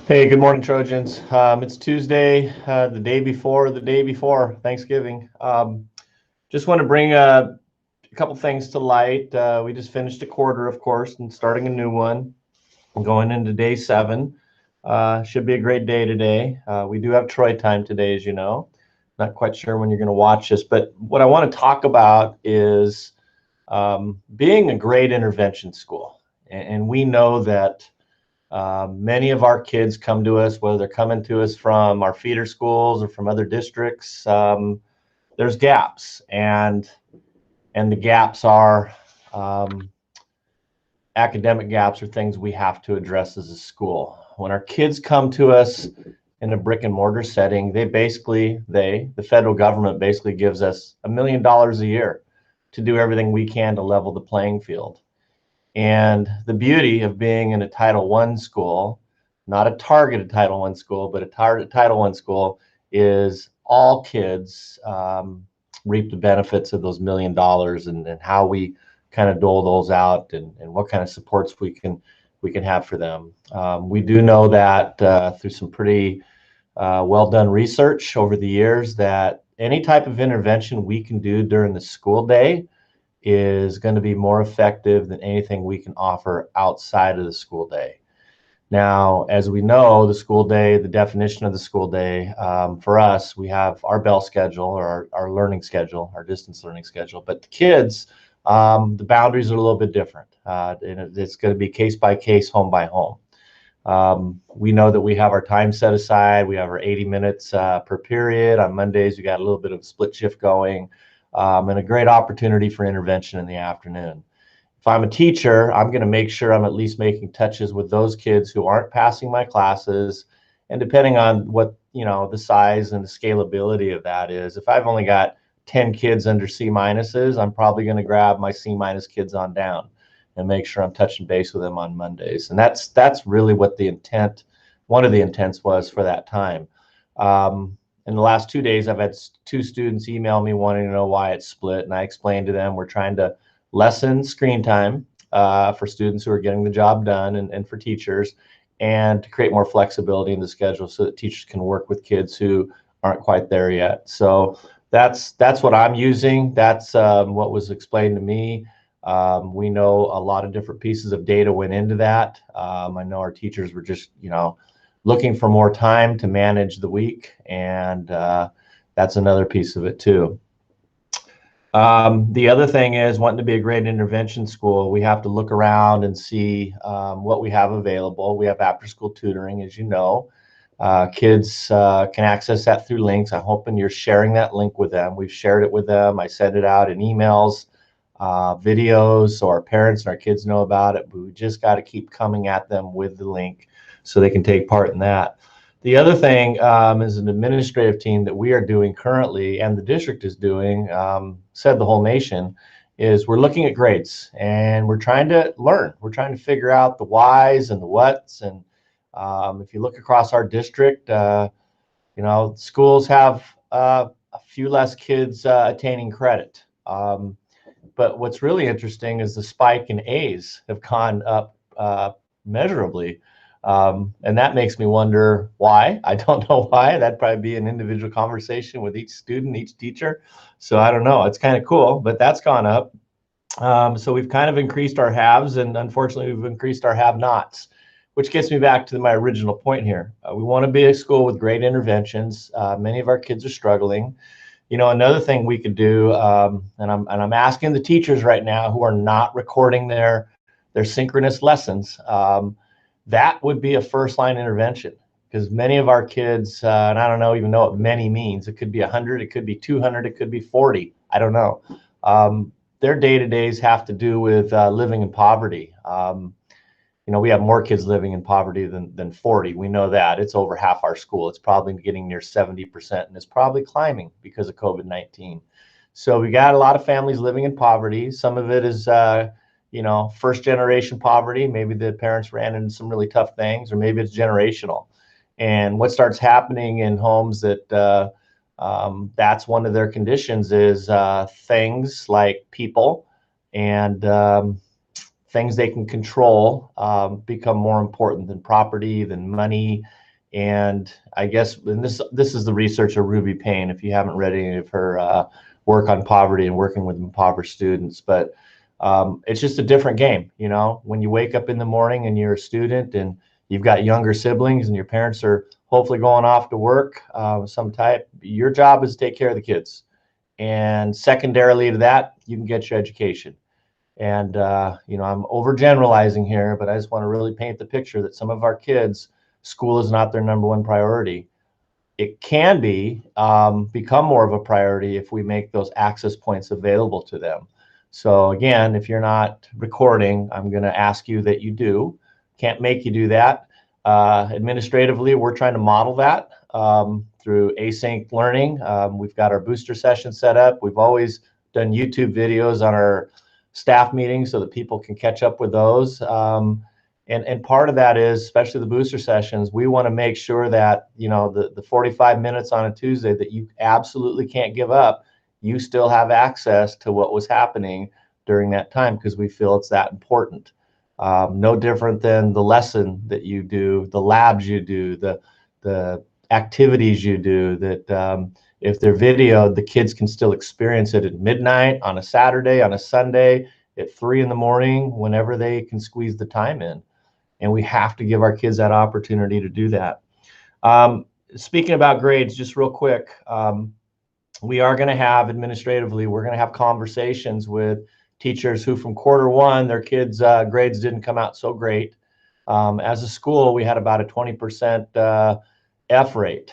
Hey, good morning, Trojans. It's Tuesday, the day before Thanksgiving. Just want to bring a couple things to light. We just finished a quarter, of course, and starting a new one. Going into day 7. Should be a great day today. We do have Troy time today, as you know. Not quite sure when you're going to watch this, but what I want to talk about is being a great intervention school. And we know that many of our kids come to us, whether they're coming to us from our feeder schools or from other districts. There's gaps, and the gaps are academic gaps are things we have to address as a school. When our kids come to us in a brick and mortar setting, the federal government basically gives us $1 million a year to do everything we can to level the playing field. And the beauty of being in a Title I school, not a targeted Title I school, but a targeted Title I school, is all kids reap the benefits of those $1 million, and how we kind of dole those out, and what kind of supports we can have for them. We do know that through some pretty well done research over the years, that any type of intervention we can do during the school day is going to be more effective than anything we can offer outside of the school day. Now, as we know, the school day, the definition of the school day, for us, we have our bell schedule, or our learning schedule, our distance learning schedule. But the kids, the boundaries are a little bit different. And it's going to be case by case, home by home. We know that we have our time set aside. We have our 80 minutes per period. On Mondays, we got a little bit of a split shift going. And a great opportunity for intervention in the afternoon. If I'm a teacher, I'm going to make sure I'm at least making touches with those kids who aren't passing my classes. And depending on what, the size and the scalability of that is, if I've only got 10 kids under C minuses, I'm probably going to grab my C minus kids on down and make sure I'm touching base with them on Mondays. And that's really what one of the intents was for that time. In the last 2 days, I've had 2 students email me wanting to know why it's split, and I explained to them we're trying to lessen screen time for students who are getting the job done, and for teachers, and to create more flexibility in the schedule so that teachers can work with kids who aren't quite there yet. So that's what I'm using. That's what was explained to me. We know a lot of different pieces of data went into that. I know our teachers were just, looking for more time to manage the week, and that's another piece of it too. The other thing is, wanting to be a great intervention school, we have to look around and see what we have available. We have after-school tutoring, as you know. Kids can access that through links. I'm hoping you're sharing that link with them. We've shared it with them. I send it out in emails, videos, so our parents and our kids know about it, but we just got to keep coming at them with the link so they can take part in that. The other thing is an administrative team that we are doing currently, and the district is doing, said the whole nation, is we're looking at grades, and we're trying to learn. We're trying to figure out the whys and the whats. And if you look across our district, schools have a few less kids attaining credit. But what's really interesting is the spike in A's have gone up measurably. And that makes me wonder why. I don't know why. That'd probably be an individual conversation with each student, each teacher. So I don't know. It's kind of cool, but that's gone up. So we've kind of increased our haves, and unfortunately we've increased our have-nots, which gets me back to my original point here. We want to be a school with great interventions. Many of our kids are struggling. Another thing we could do, and I'm asking the teachers right now who are not recording their synchronous lessons, that would be a first line intervention, because many of our kids, and I don't even know what many means. It could be 100, it could be 200, it could be 40. I don't know. Their day-to-days have to do with living in poverty. We have more kids living in poverty than 40. We know that. It's over half our school. It's probably getting near 70%, and it's probably climbing because of COVID-19. So we got a lot of families living in poverty. Some of it is first generation poverty. Maybe the parents ran into some really tough things, or maybe it's generational. And what starts happening in homes that that's one of their conditions is things like people and things they can control become more important than property, than money. And I guess, and this is the researcher Ruby Payne, if you haven't read any of her work on poverty and working with impoverished students. But it's just a different game, you know, when you wake up in the morning and you're a student and you've got younger siblings and your parents are hopefully going off to work of some type. Your job is to take care of the kids. And secondarily to that, you can get your education. And, you know, I'm overgeneralizing here, but I just want to really paint the picture that some of our kids, school is not their number one priority. It can be become more of a priority if we make those access points available to them. So again, if you're not recording, I'm going to ask you that you do. Can't make you do that. Administratively, we're trying to model that through async learning. We've got our booster session set up. We've always done YouTube videos on our staff meetings so that people can catch up with those. And part of that is, especially the booster sessions, we want to make sure that, you know, the 45 minutes on a Tuesday that you absolutely can't give up, you still have access to what was happening during that time, because we feel it's that important. No different than the lesson that you do, the labs you do, the activities you do, that if they're videoed, the kids can still experience it at midnight, on a Saturday, on a Sunday, at 3 in the morning, whenever they can squeeze the time in. And we have to give our kids that opportunity to do that. Speaking about grades, just real quick, we are going to have administratively, we're going to have conversations with teachers who from Q1, their kids' grades didn't come out so great. As a school, we had about a 20% F rate,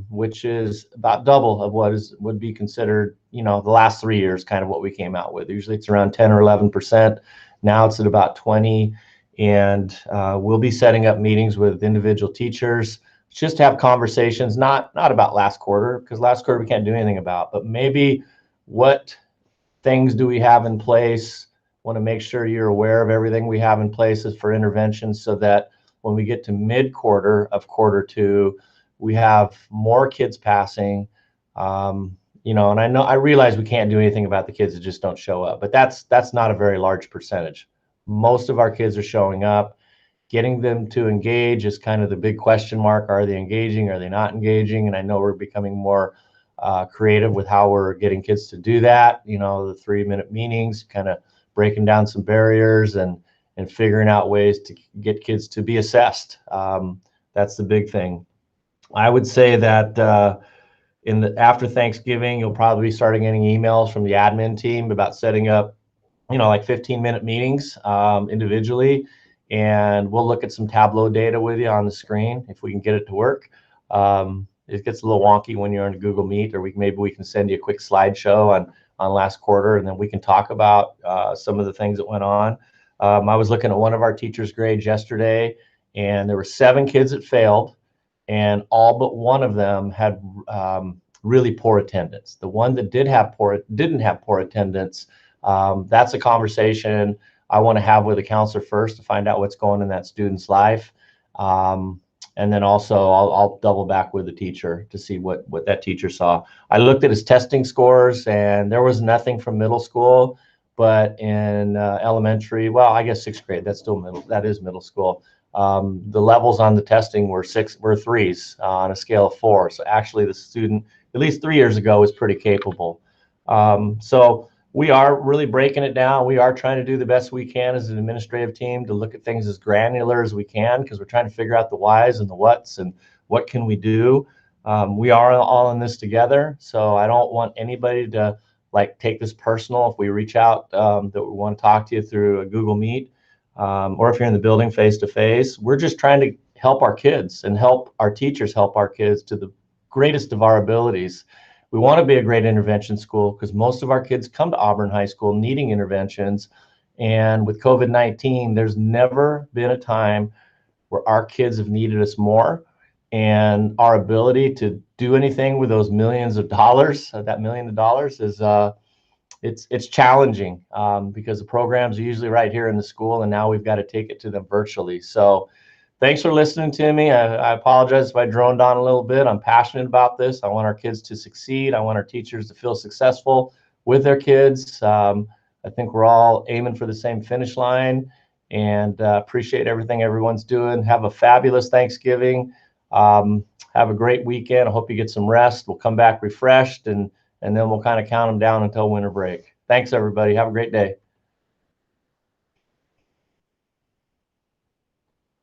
which is about double of what would be considered, you know, the last 3 years, kind of what we came out with. Usually it's around 10 or 11%. Now it's at about 20. And we'll be setting up meetings with individual teachers just to have conversations, not about last quarter, because last quarter we can't do anything about, but maybe what things do we have in place. Want to make sure you're aware of everything we have in place for interventions, so that when we get to mid-quarter of Q2, we have more kids passing. You know, and I realize we can't do anything about the kids that just don't show up, but that's not a very large percentage. Most of our kids are showing up. Getting them to engage is kind of the big question mark. Are they engaging? Are they not engaging? And I know we're becoming more creative with how we're getting kids to do that. You know, the 3-minute meetings, kind of breaking down some barriers and figuring out ways to get kids to be assessed. That's the big thing. I would say that after Thanksgiving, you'll probably be starting getting emails from the admin team about setting up, you know, like 15-minute meetings individually, and we'll look at some Tableau data with you on the screen if we can get it to work. It gets a little wonky when you're on a Google Meet, or maybe we can send you a quick slideshow on last quarter, and then we can talk about some of the things that went on. I was looking at one of our teachers' grades yesterday, and there were 7 kids that failed, and all but one of them had really poor attendance. The one that didn't have poor attendance, that's a conversation I want to have with a counselor first to find out what's going on in that student's life. And then also I'll double back with the teacher to see what that teacher saw. I looked at his testing scores, and there was nothing from middle school, but in elementary, well, I guess 6th grade, that's still middle, that is middle school. The levels on the testing were 3s on a scale of 4. So actually the student, at least 3 years ago, was pretty capable. So we are really breaking it down. We are trying to do the best we can as an administrative team to look at things as granular as we can, because we're trying to figure out the whys and the whats and what can we do. We are all in this together, so I don't want anybody to like take this personal if we reach out that we want to talk to you through a Google Meet, or if you're in the building face to face. We're just trying to help our kids and help our teachers help our kids to the greatest of our abilities. We want to be a great intervention school because most of our kids come to Auburn High School needing interventions. And with COVID-19, there's never been a time where our kids have needed us more. And our ability to do anything with those millions of dollars, that $1 million is, it's challenging because the programs are usually right here in the school, and now we've got to take it to them virtually. So thanks for listening to me. I apologize if I droned on a little bit. I'm passionate about this. I want our kids to succeed. I want our teachers to feel successful with their kids. I think we're all aiming for the same finish line, and appreciate everything everyone's doing. Have a fabulous Thanksgiving. Have a great weekend. I hope you get some rest. We'll come back refreshed, and then we'll kind of count them down until winter break. Thanks, everybody. Have a great day.